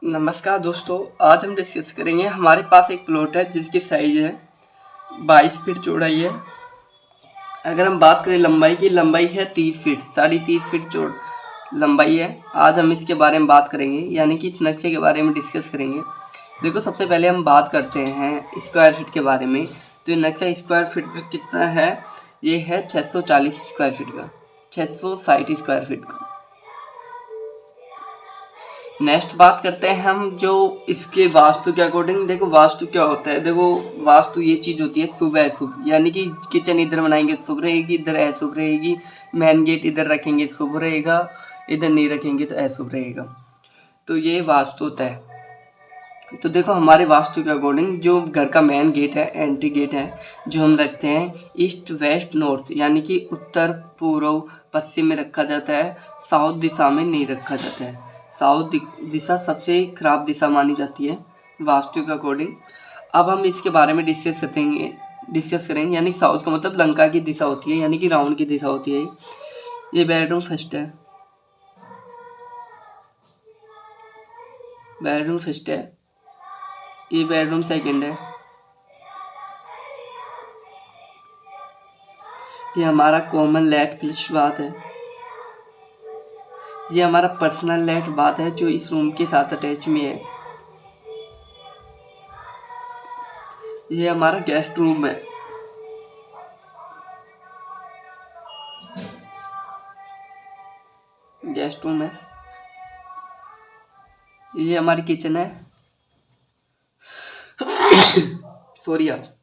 नमस्कार दोस्तों, आज हम डिस्कस करेंगे। हमारे पास एक प्लॉट है जिसकी साइज है 22 फीट चौड़ाई है। अगर हम बात करें लंबाई की, लंबाई है 30 फीट, 30.5 फीट चौड़ लंबाई है। आज हम इसके बारे में बात करेंगे, यानी कि इस नक्शे के बारे में डिस्कस करेंगे। देखो, सबसे पहले हम बात करते हैं स्क्वायर फीट के बारे में। तो ये नक्शा स्क्वायर फीट में कितना है? ये है 640 स्क्वायर फीट का, 660 स्क्वायर फीट का। नेक्स्ट बात करते हैं हम जो इसके वास्तु के अकॉर्डिंग। देखो वास्तु क्या होता है, देखो वास्तु ये चीज़ होती है शुभ अशुभ, यानी कि किचन इधर बनाएंगे शुभ रहेगी, इधर अशुभ रहेगी। मेन गेट इधर रखेंगे शुभ रहेगा, इधर नहीं रखेंगे तो अशुभ रहेगा। तो ये वास्तु होता है। तो देखो हमारे वास्तु के अकॉर्डिंग जो घर का मेन गेट है, एंट्री गेट है, जो हम रखते हैं ईस्ट वेस्ट नॉर्थ, यानी कि उत्तर पूर्व पश्चिम में रखा जाता है। साउथ दिशा में नहीं रखा जाता है। साउथ दिशा सबसे खराब दिशा मानी जाती है वास्तु के अकॉर्डिंग। अब हम इसके बारे में डिस्कस करेंगे। यानी साउथ का मतलब लंका की दिशा होती है, यानी कि रावण की दिशा होती है। ये बेडरूम फर्स्ट है, बेडरूम फर्स्ट है। ये बेडरूम सेकंड है। ये हमारा कॉमन लेट प्लस बात है। ये हमारा पर्सनल लेट बात है जो इस रूम के साथ अटैच में है। ये हमारा गेस्ट रूम है। गेस्ट रूम है। ये हमारी किचन है। सॉरी यार,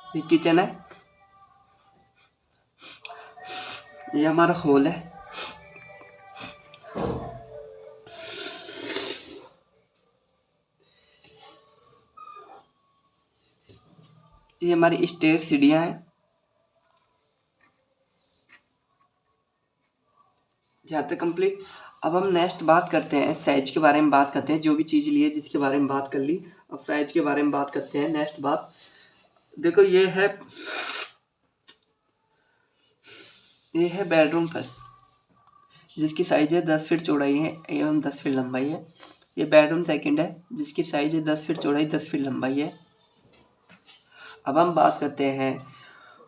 ये किचन है। ये हमारा हॉल है। ये हमारी स्टेयर सीढ़ियाँ हैं। यहाँ तक कंप्लीट। अब हम नेक्स्ट बात करते हैं साइज के बारे में बात करते हैं। जो भी चीज़ ली है जिसके बारे में बात कर ली, अब साइज के बारे में बात करते हैं। नेक्स्ट बात देखो, ये है बेडरूम फर्स्ट, जिसकी साइज है 10 फीट चौड़ाई है एवं 10 फीट लंबाई है। ये बेडरूम सेकंड है, जिसकी साइज है 10 फीट चौड़ाई 10 फीट लंबाई है। अब हम बात करते हैं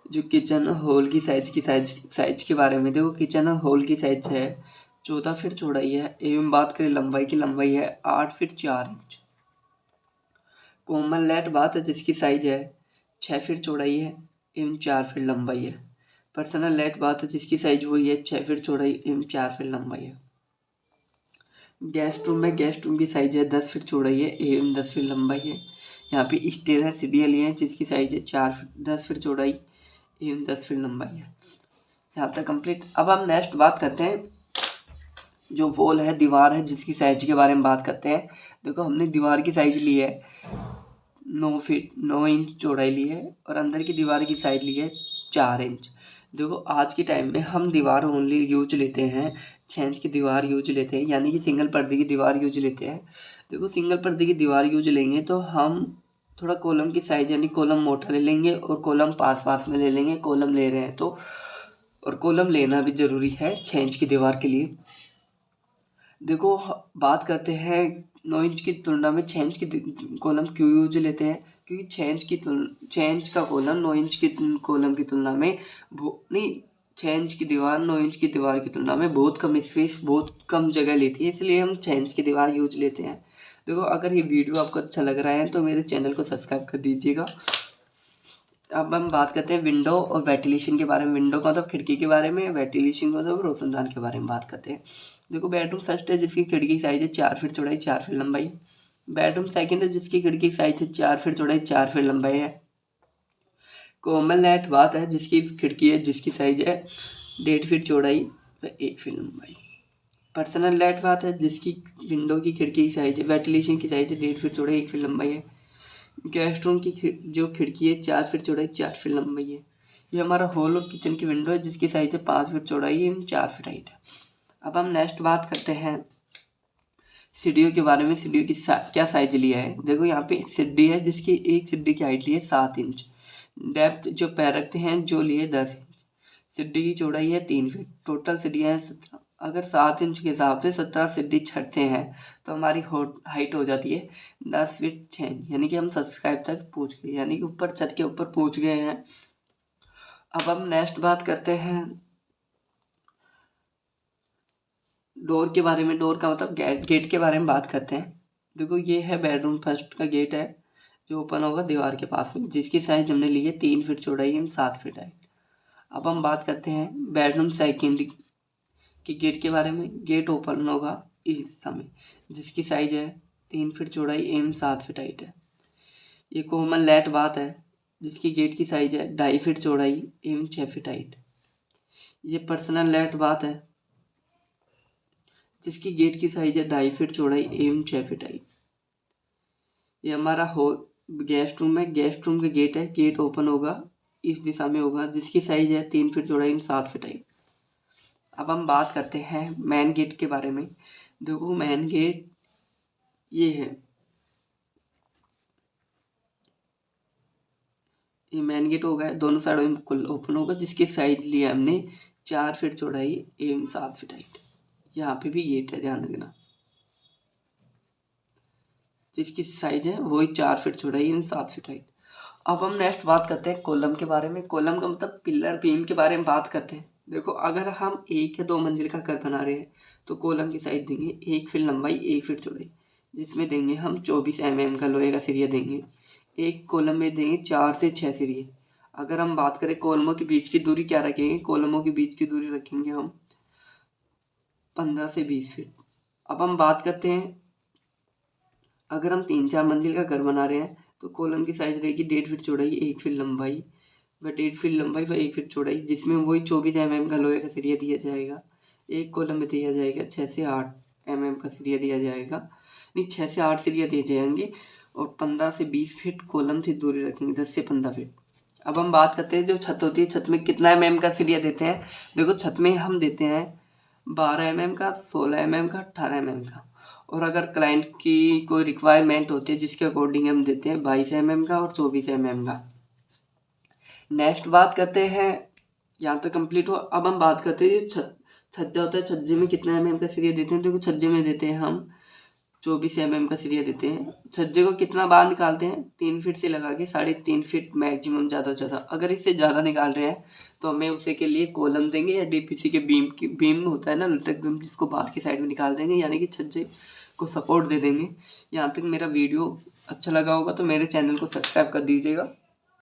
जो किचन हॉल की साइज के बारे में। देखो किचन हॉल की साइज है 14 फीट चौड़ाई है एवं बात करें लंबाई की, लंबाई है 8 फीट 4 इंच। कॉमन लेट बात है जिसकी साइज है 6 फीट चौड़ाई है एवं 4 फीट लंबाई है। पर्सनल लेट बात है जिसकी साइज वही है 6 फीट चौड़ाई एवं 4 फीट लंबाई है। गेस्ट रूम में, गेस्ट रूम की साइज है 10 फीट चौड़ाई है एवं 10 फीट लंबाई है। यहाँ पे स्टेयर है, सीढ़ियाँ लिए हैं, जिसकी साइज है 10 फीट चौड़ाई एवं 10 फीट लंबाई है। यहाँ तक कंप्लीट। अब हम नेक्स्ट बात करते हैं जो वॉल है, दीवार है, जिसकी साइज के बारे में बात करते हैं। देखो हमने दीवार की साइज ली है 9 इंच चौड़ाई ली है और अंदर की दीवार की साइज ली है 4 इंच। देखो आज के टाइम में हम दीवार ओनली यूज लेते हैं, 6 इंच की दीवार यूज लेते हैं, यानी कि सिंगल पर्दे की दीवार यूज लेते हैं। देखो सिंगल पर्दे की दीवार यूज लेंगे तो हम थोड़ा कॉलम की साइज, यानी कॉलम मोटा ले लेंगे और कॉलम पास पास में ले लेंगे। कॉलम ले रहे हैं तो, और कॉलम लेना भी ज़रूरी है 6 इंच की दीवार के लिए। देखो बात करते हैं 9 इंच की तुलना में 6 इंच की कॉलम क्यों यूज लेते हैं, क्योंकि 6 इंच का कॉलम 9 इंच की कॉलम की तुलना में नहीं, 6 इंच की दीवार 9 इंच की दीवार की तुलना में बहुत कम स्पेस, बहुत कम जगह लेती है, इसलिए हम 6 इंच की दीवार यूज लेते हैं। देखो अगर ये वीडियो आपको अच्छा लग रहा है तो मेरे चैनल को सब्सक्राइब कर दीजिएगा। अब हम बात करते हैं विंडो और वेंटिलेशन के बारे में। विंडो का मतलब खिड़की के बारे में, वेंटिलेशन का मतलब रोशनदान के बारे में बात करते हैं। देखो बेडरूम फर्स्ट है जिसकी खिड़की की साइज है 4 फीट चौड़ाई 4 फीट लंबाई। बेडरूम सेकंड है जिसकी खिड़की की साइज है 4 फीट चौड़ाई 4 फीट लंबाई है। कॉमन लेट बात है जिसकी खिड़की है जिसकी साइज है 1.5 फीट चौड़ाई व 1 फीट लंबाई। पर्सनल लेट बात है जिसकी विंडो की खिड़की की साइज है, वेंटिलेशन की साइज है 1.5 फीट चौड़ाई 1 फीट लंबाई है। गेस्ट रूम की जो खिड़की है 4 फीट चौड़ाई 4 फीट लंबाई है। ये हमारा हॉल और किचन की विंडो है जिसकी साइज है 5 फीट चौड़ाई एवं 4 फीट हाइट है। अब हम नेक्स्ट बात करते हैं सीढ़ियों के बारे में। सीढ़ियों की क्या साइज लिया है। देखो यहाँ पे सीढ़ी है जिसकी एक सीढ़ी की हाइट ली है 7 इंच। डेप्थ जो पैर रखते हैं जो लिए 10 इंच। सीढ़ी की चौड़ाई है 3 फीट। टोटल सीढ़ियाँ हैं अगर 7 इंच के हिसाब से 17 सीढ़ी चढ़ते हैं तो हमारी हाइट हो जाती है 10 फीट 6 इंच, यानी कि हम सब्सक्राइब तक पहुँच गए, यानी कि ऊपर छत के ऊपर पहुँच गए हैं। अब हम नेक्स्ट बात करते हैं डोर के बारे में। डोर का मतलब गेट के बारे में बात करते हैं। देखो ये है बेडरूम फर्स्ट का गेट है जो ओपन होगा दीवार के पास में, जिसकी साइज हमने ली है 3 फीट चौड़ाई एवं 7 फीट हाइट। अब हम बात करते हैं बेडरूम सेकेंड के गेट के बारे में। गेट ओपन होगा इस दिशा में, जिसकी साइज है 3 फीट चौड़ाई एवं 7 फीट हाइट है। ये कॉमन लेट बात है जिसकी गेट की साइज है 2.5 फीट चौड़ाई एवं 6 फीट हाइट। ये पर्सनल लेट बात है जिसकी गेट की साइज है 2.5 फीट चौड़ाई एवं 6 फीट हाइट। ये हमारा गेस्ट रूम है। गेस्ट रूम का गेट है, गेट ओपन होगा इस दिशा में होगा, जिसकी साइज है 3 फीट चौड़ाई एवं 7 फीट हाइट। अब हम बात करते हैं मेन गेट के बारे में। देखो मेन गेट ये है, ये मेन गेट होगा, दोनों साइडों में कुल ओपन होगा, जिसकी साइज लिया हमने 4 फीट चौड़ाई एवं 7 फीट हाइट। यहाँ पे भी गेट है, ध्यान रखना, जिसकी साइज है वही 4 फीट चौड़ाई एवं 7 फीट हाइट। अब हम नेक्स्ट बात करते हैं कॉलम के बारे में। कॉलम का मतलब पिलर बीम के बारे में बात करते हैं। देखो अगर हम 1 या 2 मंजिल का घर बना रहे हैं तो कॉलम की साइज देंगे 1 फीट लंबाई 1 फीट चौड़ाई, जिसमें देंगे हम 24 mm का लोहे का सरिया देंगे। एक कॉलम में देंगे 4 से 6 सरिये। अगर हम बात करें कॉलमों के बीच की दूरी क्या रखेंगे, कॉलमों के बीच की दूरी रखेंगे हम 15 से 20 फीट। अब हम बात करते हैं अगर हम 3-4 मंजिल का घर बना रहे हैं तो कॉलम की साइज रहेगी 1.5 फीट चौड़ाई 1 फीट लंबाई व 1.5 फीट लंबाई व 1 फीट चौड़ाई, जिसमें वही 24 mm का लोहे का सरिया दिया जाएगा। एक कॉलम में दिया जाएगा 6 से 8 mm का सरिया दिया जाएगा, नहीं 6 से 8 सरिया दिए जाएंगे और 15 से 20 फीट कॉलम से दूरी रखेंगे, 10 से 15 फीट। अब हम बात करते हैं जो छत होती है, छत में कितना mm का सरिया देते हैं। देखो छत में हम देते हैं 12 mm का, 16 mm का, 18 mm का, और अगर क्लाइंट की कोई रिक्वायरमेंट होती है जिसके अकॉर्डिंग हम देते हैं 22 mm का और 24 mm का। नेक्स्ट बात करते हैं, यहाँ तक कंप्लीट हो। अब हम बात करते हैं छज्जा होता है, छज्जे में कितना mm का सरिया देते हैं। देखो छज्जे में देते हैं हम 24 mm का सरिया देते हैं। छज्जे को कितना बाहर निकालते हैं, 3 फीट से लगा के 3.5 फीट मैक्सिमम, ज़्यादा से ज़्यादा। अगर इससे ज़्यादा निकाल रहे हैं तो हमें उसे के लिए कॉलम देंगे या डीपीसी के बीम होता है ना, लटक बीम, जिसको बाहर की साइड में निकाल देंगे, यानी कि छज्जे को सपोर्ट दे देंगे। यहाँ तक मेरा वीडियो अच्छा लगा होगा तो मेरे चैनल को सब्सक्राइब कर दीजिएगा।